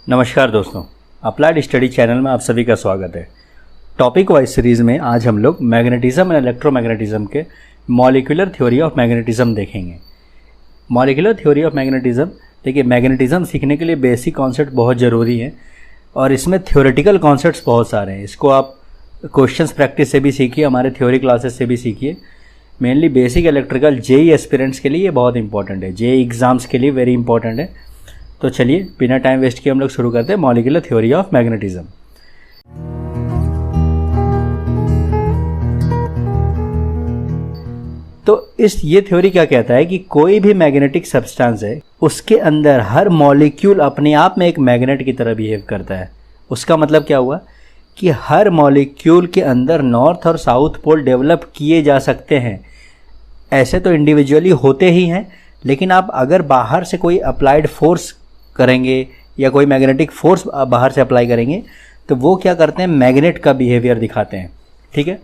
नमस्कार दोस्तों, applied study channel में आप सभी का स्वागत है। टॉपिक वाइज सीरीज़ में आज हम लोग मैग्नेटिज्म एंड इलेक्ट्रोमैग्नेटिज्म के मॉलिक्यूलर थ्योरी ऑफ मैग्नेटिज्म देखेंगे। मॉलिक्यूलर थ्योरी ऑफ मैग्नेटिज्म, देखिए मैग्नेटिज्म सीखने के लिए बेसिक कॉन्सेप्ट बहुत ज़रूरी है और इसमें थ्योरेटिकल कॉन्सेप्ट्स बहुत सारे हैं। इसको आप क्वेश्चंस प्रैक्टिस से भी सीखिए, हमारे थ्योरी क्लासेस से भी सीखिए। Mainly basic electrical JE aspirants के लिए ये बहुत इंपॉर्टेंट है, जेई एग्ज़ाम्स के लिए वेरी इंपॉर्टेंट है। तो चलिए बिना टाइम वेस्ट किए हम लोग शुरू करते हैं मॉलिक्यूलर थ्योरी ऑफ मैग्नेटिज्म। तो ये थ्योरी क्या कहता है कि कोई भी मैग्नेटिक सब्सटेंस है, उसके अंदर हर मॉलिक्यूल अपने आप में एक मैग्नेट की तरह बिहेव करता है। उसका मतलब क्या हुआ कि हर मॉलिक्यूल के अंदर नॉर्थ और साउथ पोल डेवलप किए जा सकते हैं। ऐसे तो इंडिविजुअली होते ही हैं, लेकिन आप अगर बाहर से कोई अप्लाइड फोर्स करेंगे या कोई मैग्नेटिक फोर्स बाहर से अप्लाई करेंगे तो वो क्या करते हैं, मैग्नेट का बिहेवियर दिखाते हैं। ठीक है,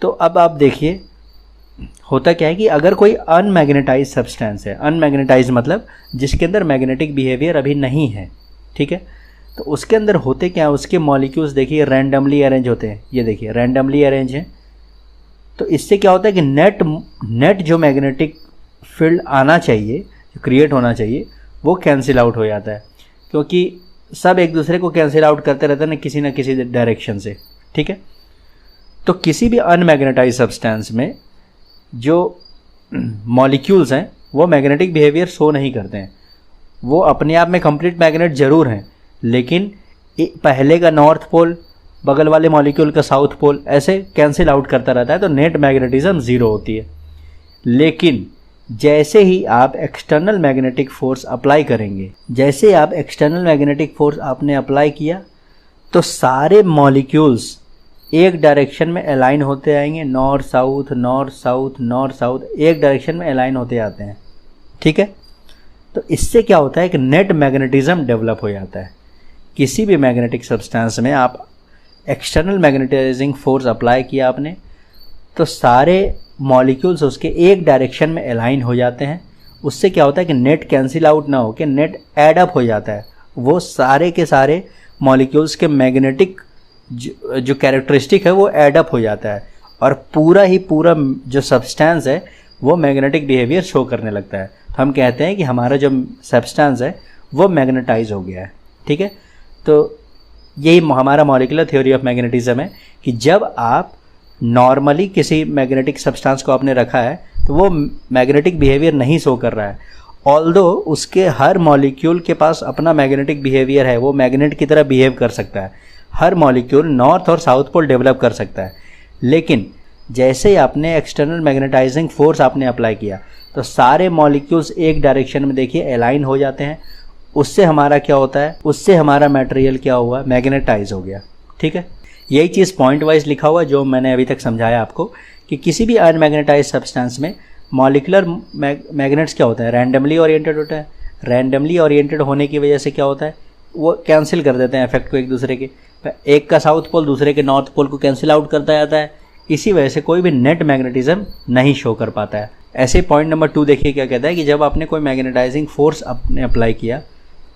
तो अब आप देखिए होता क्या है कि अगर कोई अनमैग्नेटाइज सब्सटेंस है, अनमैग्नेटाइज मतलब जिसके अंदर मैग्नेटिक बिहेवियर अभी नहीं है, ठीक है, तो उसके अंदर होते क्या है, उसके मॉलिक्यूल्स देखिए रैंडमली अरेंज होते हैं। ये देखिए रैंडमली अरेंज है। तो इससे क्या होता है कि नेट जो मैग्नेटिक फील्ड आना चाहिए, जो क्रिएट होना चाहिए, वो कैंसिल आउट हो जाता है, क्योंकि सब एक दूसरे को कैंसिल आउट करते रहते हैं ना किसी डायरेक्शन से। ठीक है, तो किसी भी अनमैग्नेटाइज सब्सटेंस में जो मॉलिक्यूल्स हैं वो मैग्नेटिक बिहेवियर शो नहीं करते हैं। वो अपने आप में कंप्लीट मैग्नेट जरूर हैं, लेकिन पहले का नॉर्थ पोल बगल वाले मॉलिक्यूल का साउथ पोल ऐसे कैंसिल आउट करता रहता है, तो नेट मैग्नेटिज्म ज़ीरो होती है। लेकिन जैसे ही आप एक्सटर्नल मैग्नेटिक फोर्स अप्लाई करेंगे, जैसे आप एक्सटर्नल मैग्नेटिक फोर्स आपने अप्लाई किया तो सारे मॉलिक्यूल्स एक डायरेक्शन में अलाइन होते आएंगे, north south north south north south, एक डायरेक्शन में अलाइन होते आते हैं। ठीक है, तो इससे क्या होता है कि नेट मैग्नेटिज्म डेवलप हो जाता है। किसी भी मैग्नेटिक सब्सटेंस में आप एक्सटर्नल मैग्नेटाइजिंग फोर्स अप्लाई किया आपने, तो सारे मॉलिक्यूल्स उसके एक डायरेक्शन में अलाइन हो जाते हैं। उससे क्या होता है कि नेट कैंसिल आउट ना हो के नेट ऐड अप हो जाता है। वो सारे के सारे मॉलिक्यूल्स के मैग्नेटिक जो कैरेक्टरिस्टिक है वो ऐड अप हो जाता है और पूरा जो सब्सटेंस है वो मैग्नेटिक बिहेवियर शो करने लगता है। तो हम कहते हैं कि हमारा जो सब्सटेंस है वो मैग्नेटाइज हो गया है। ठीक है, तो यही हमारा मॉलिक्यूलर थ्योरी ऑफ मैग्नेटिज्म है कि जब आप नॉर्मली किसी मैग्नेटिक सब्सटेंस को आपने रखा है तो वो मैग्नेटिक बिहेवियर नहीं शो कर रहा है, ऑल्दो उसके हर मॉलिक्यूल के पास अपना मैग्नेटिक बिहेवियर है, वो मैग्नेट की तरह बिहेव कर सकता है। हर मॉलिक्यूल नॉर्थ और साउथ पोल डेवलप कर सकता है। लेकिन जैसे ही आपने एक्सटर्नल मैग्नेटाइजिंग फोर्स आपने अप्लाई किया तो सारे मॉलिक्यूल्स एक डायरेक्शन में देखिए अलाइन हो जाते हैं। उससे हमारा क्या होता है, उससे हमारा मटेरियल क्या हुआ, मैग्नेटाइज हो गया। ठीक है, यही चीज़ पॉइंट वाइज लिखा हुआ जो मैंने अभी तक समझाया आपको कि किसी भी अनमैग्नेटाइज सब्सटेंस में मॉलिक्यूलर मैग्नेट्स क्या होता है, रैंडमली ओरिएंटेड होता है। रैंडमली ओरिएंटेड होने की वजह से क्या होता है, वो कैंसिल कर देते हैं इफेक्ट को एक दूसरे के। एक का साउथ पोल दूसरे के नॉर्थ पोल को कैंसिल आउट करता जाता है। इसी वजह से कोई भी नेट मैग्नेटिज्म नहीं शो कर पाता है। ऐसे पॉइंट नंबर 2 देखिए क्या कहता है कि जब आपने कोई मैग्नेटाइजिंग फोर्स आपने अप्लाई किया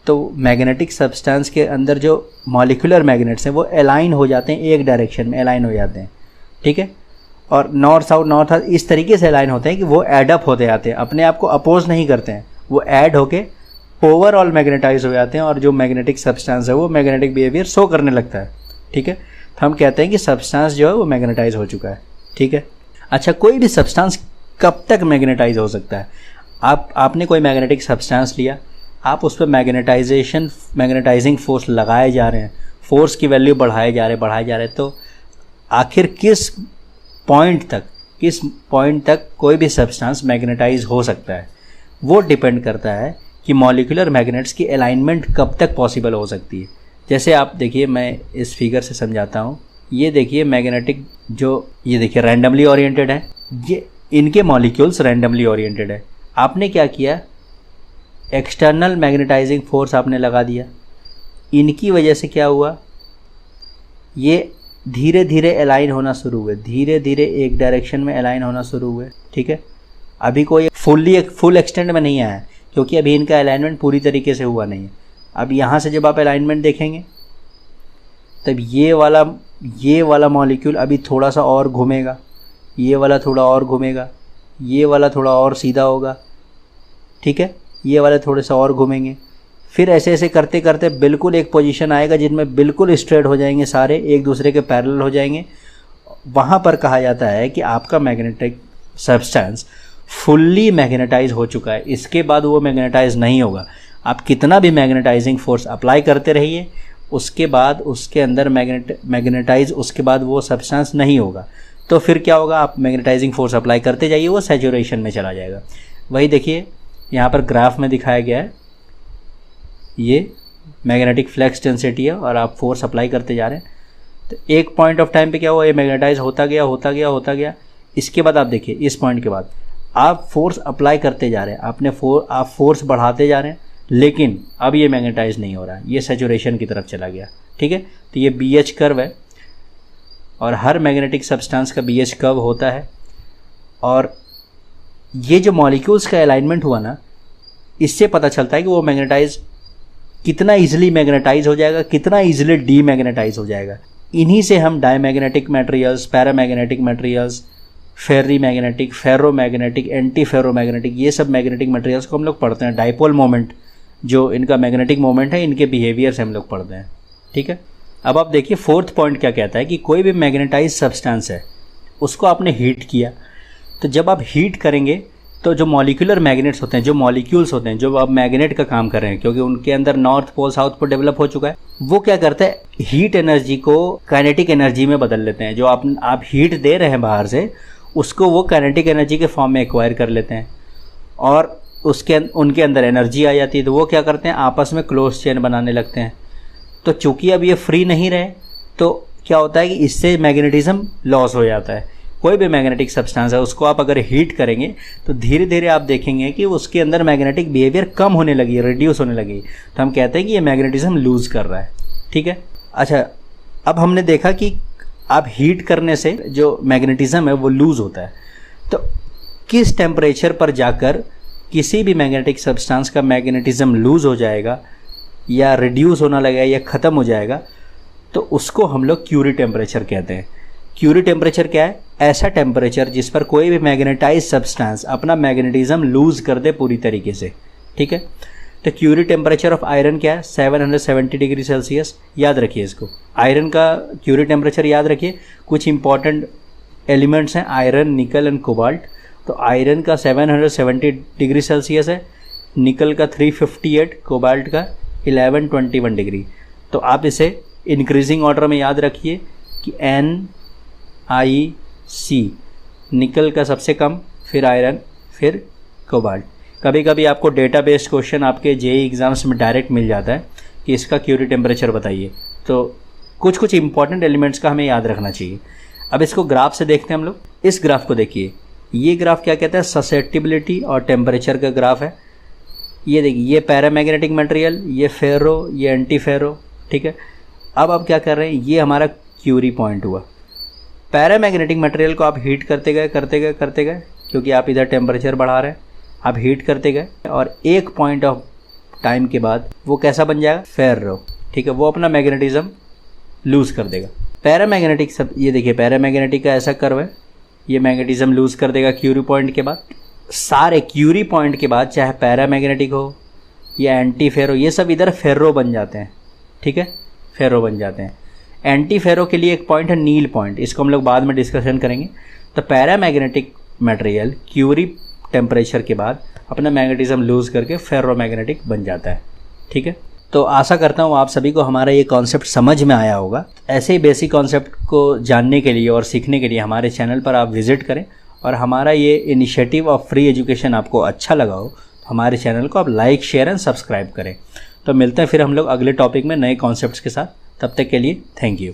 तो मैग्नेटिक सब्सटेंस के अंदर जो मॉलिक्यूलर मैग्नेट्स हैं वो अलाइन हो जाते हैं, एक डायरेक्शन में अलाइन हो जाते हैं। ठीक है, और नॉर्थ साउथ नॉर्थ साउथ इस तरीके से अलाइन होते हैं कि वो ऐड अप होते जाते हैं, अपने आप को अपोज नहीं करते हैं, वो ऐड होके ओवरऑल मैग्नेटाइज हो जाते हैं और जो मैग्नेटिक सब्सटेंस है वो मैग्नेटिक बिहेवियर शो करने लगता है। ठीक है, तो हम कहते हैं कि सब्सटेंस जो है वो मैग्नेटाइज हो चुका है। ठीक है, अच्छा कोई भी सब्सटेंस कब तक मैग्नेटाइज हो सकता है, आपने कोई मैग्नेटिक सब्सटेंस लिया, आप उस पर मैग्नेटाइजिंग फोर्स लगाए जा रहे हैं, फोर्स की वैल्यू बढ़ाए जा रहे हैं, तो आखिर किस पॉइंट तक कोई भी सब्सटेंस मैग्नेटाइज हो सकता है, वो डिपेंड करता है कि मॉलिक्यूलर मैग्नेट्स की अलाइनमेंट कब तक पॉसिबल हो सकती है। जैसे आप देखिए, मैं इस फिगर से समझाता हूँ। ये देखिए मैग्नेटिक ये देखिए रैंडमली ओरिएंटेड है, ये इनके मॉलिक्यूल्स रैंडमली ओरिएंटेड है। आपने क्या किया, एक्सटर्नल मैग्नेटाइजिंग फोर्स आपने लगा दिया, इनकी वजह से क्या हुआ, ये धीरे धीरे अलाइन होना शुरू हुए, धीरे धीरे एक डायरेक्शन में अलाइन होना शुरू हुए। ठीक है, अभी कोई फुल एक्सटेंट में नहीं आया क्योंकि अभी इनका अलाइनमेंट पूरी तरीके से हुआ नहीं है। अब यहाँ से जब आप अलाइनमेंट देखेंगे तब ये वाला मॉलिक्यूल अभी थोड़ा सा और घूमेगा, ये वाला थोड़ा और घूमेगा, ये वाला थोड़ा और सीधा होगा, ठीक है, ये वाले थोड़े सा और घूमेंगे। फिर ऐसे ऐसे करते करते बिल्कुल एक पोजीशन आएगा जिनमें बिल्कुल स्ट्रेट हो जाएंगे, सारे एक दूसरे के पैरेलल हो जाएंगे। वहाँ पर कहा जाता है कि आपका मैग्नेटिक सब्सटेंस फुल्ली मैग्नेटाइज हो चुका है। इसके बाद वो मैग्नेटाइज नहीं होगा। आप कितना भी मैग्नेटाइजिंग फोर्स अप्लाई करते रहिए, उसके बाद उसके अंदर मैग्नेटाइज उसके बाद वो सब्सटेंस नहीं होगा। तो फिर क्या होगा, आप मैग्नेटाइजिंग फोर्स अप्लाई करते जाइए, वो सैचुरेशन में चला जाएगा। वही देखिए यहाँ पर ग्राफ में दिखाया गया है, ये मैग्नेटिक फ्लक्स डेंसिटी है और आप फोर्स अप्लाई करते जा रहे हैं। तो एक पॉइंट ऑफ टाइम पे क्या हुआ, ये मैग्नेटाइज होता गया। इसके बाद आप देखिए, इस पॉइंट के बाद आप फोर्स अप्लाई करते जा रहे हैं, आप फोर्स बढ़ाते जा रहे हैं, लेकिन अब ये मैग्नेटाइज नहीं हो रहा है, ये सैचुरेशन की तरफ चला गया, ठीक है। तो ये BH कर्व है और हर मैग्नेटिक सब्सटेंस का BH कर्व होता है। और ये जो मॉलिक्यूल्स का अलाइनमेंट हुआ ना, इससे पता चलता है कि वो कितना ईजिली मैग्नेटाइज हो जाएगा, कितना ईजिली डीमैग्नेटाइज हो जाएगा। इन्हीं से हम diamagnetic materials, paramagnetic materials, ferrimagnetic, ferromagnetic, anti ferromagnetic, ये सब मैग्नेटिक मटेरियल्स को हम लोग पढ़ते हैं। डाइपोल मोमेंट, जो इनका मैग्नेटिक मोमेंट है, इनके बिहेवियर से हम लोग पढ़ते हैं, ठीक है। अब आप देखिए फोर्थ पॉइंट क्या कहता है कि कोई भी मैग्नेटाइज सब्सटेंस है, उसको आपने हीट किया, तो जब आप हीट करेंगे तो जो मॉलिक्यूलर मैग्नेट्स होते हैं, जो मॉलिक्यूल्स होते हैं, जो अब मैग्नेट का काम कर रहे हैं, क्योंकि उनके अंदर north pole south pole develop हो चुका है, वो क्या करते हैं, हीट एनर्जी को काइनेटिक एनर्जी में बदल लेते हैं। जो आप हीट दे रहे हैं बाहर से, उसको वो काइनेटिक एनर्जी के फॉर्म में एक्वायर कर लेते हैं और उनके अंदर एनर्जी आ जाती है। तो वो क्या करते हैं, आपस में क्लोज चेन बनाने लगते हैं। तो चूंकि अब ये फ्री नहीं रहे, तो क्या होता है कि इससे मैग्नेटिज्म लॉस हो जाता है। कोई भी मैग्नेटिक सब्सटेंस है, उसको आप अगर हीट करेंगे तो धीरे धीरे आप देखेंगे कि उसके अंदर मैग्नेटिक बिहेवियर कम होने लगी, रिड्यूस होने लगी। तो हम कहते हैं कि ये मैग्नेटिज्म लूज कर रहा है, ठीक है। अच्छा, अब हमने देखा कि आप हीट करने से जो मैग्नेटिज्म है वो लूज होता है। तो किस टेम्परेचर पर जाकर किसी भी मैग्नेटिक सब्सटेंस का मैग्नेटिज्म लूज हो जाएगा या रिड्यूस होना लगेगा या ख़त्म हो जाएगा, तो उसको हम लोग क्यूरी टेम्परेचर कहते हैं। क्यूरी टेम्परेचर क्या है, ऐसा टेम्परेचर जिस पर कोई भी मैग्नेटाइज सब्सटेंस अपना मैग्नेटिज्म लूज कर दे पूरी तरीके से, ठीक है। तो क्यूरी टेम्परेचर ऑफ आयरन क्या है, 770 डिग्री सेल्सियस। याद रखिए इसको, आयरन का क्यूरी टेम्परेचर याद रखिए। कुछ इंपॉर्टेंट एलिमेंट्स हैं, आयरन, निकल एंड कोबाल्ट। तो आयरन का 770 डिग्री सेल्सियस है, निकल का 358, कोबाल्ट का 1121 डिग्री। तो आप इसे इंक्रीजिंग ऑर्डर में याद रखिए कि NiC, निकल का सबसे कम, फिर आयरन, फिर कोबाल्ट। कभी कभी आपको डेटा बेस्ड क्वेश्चन आपके जेईई एग्जाम्स में डायरेक्ट मिल जाता है कि इसका क्यूरी टेम्परेचर बताइए। तो कुछ इंपॉर्टेंट एलिमेंट्स का हमें याद रखना चाहिए। अब इसको ग्राफ से देखते हैं हम लोग। इस ग्राफ को देखिए, ये ग्राफ क्या कहता है, ससेप्टिबिलिटी और टेम्परेचर का ग्राफ है। ये देखिए, ये पैरामैग्नेटिक मटेरियल, ये फेरो, ये एंटी फेरो, ठीक है। अब आप क्या कर रहे हैं, ये हमारा क्यूरी पॉइंट हुआ। पैरामैग्नेटिक मटेरियल को आप हीट करते गए क्योंकि आप इधर टेम्परेचर बढ़ा रहे हैं, आप हीट करते गए और एक पॉइंट ऑफ टाइम के बाद वो कैसा बन जाएगा, फेरो, ठीक है। वो अपना मैग्नेटिज्म लूज कर देगा। पैरामैग्नेटिक सब, ये देखिए पैरामैग्नेटिक का ऐसा कर्व है, ये मैग्नेटिज्म लूज कर देगा क्यूरी पॉइंट के बाद। सारे क्यूरी पॉइंट के बाद चाहे पैरामैग्नेटिक हो या एंटी फेरो, ये सब इधर फेरो बन जाते हैं, ठीक है, फेरो बन जाते हैं। एंटी फेरो के लिए एक पॉइंट है नील पॉइंट, इसको हम लोग बाद में डिस्कशन करेंगे। तो पैरामैग्नेटिक मटेरियल क्यूरी टेम्परेचर के बाद अपना मैग्नेटिज्म लूज करके फेरोमैग्नेटिक बन जाता है, ठीक है। तो आशा करता हूँ आप सभी को हमारा ये कॉन्सेप्ट समझ में आया होगा। ऐसे ही बेसिक कॉन्सेप्ट को जानने के लिए और सीखने के लिए हमारे चैनल पर आप विजिट करें, और हमारा ये इनिशिएटिव ऑफ फ्री एजुकेशन आपको अच्छा लगा हो तो हमारे चैनल को आप लाइक, शेयर एंड सब्सक्राइब करें। तो मिलते हैं फिर हम लोग अगले टॉपिक में नए कॉन्सेप्ट्स के साथ। तब तक के लिए थैंक यू।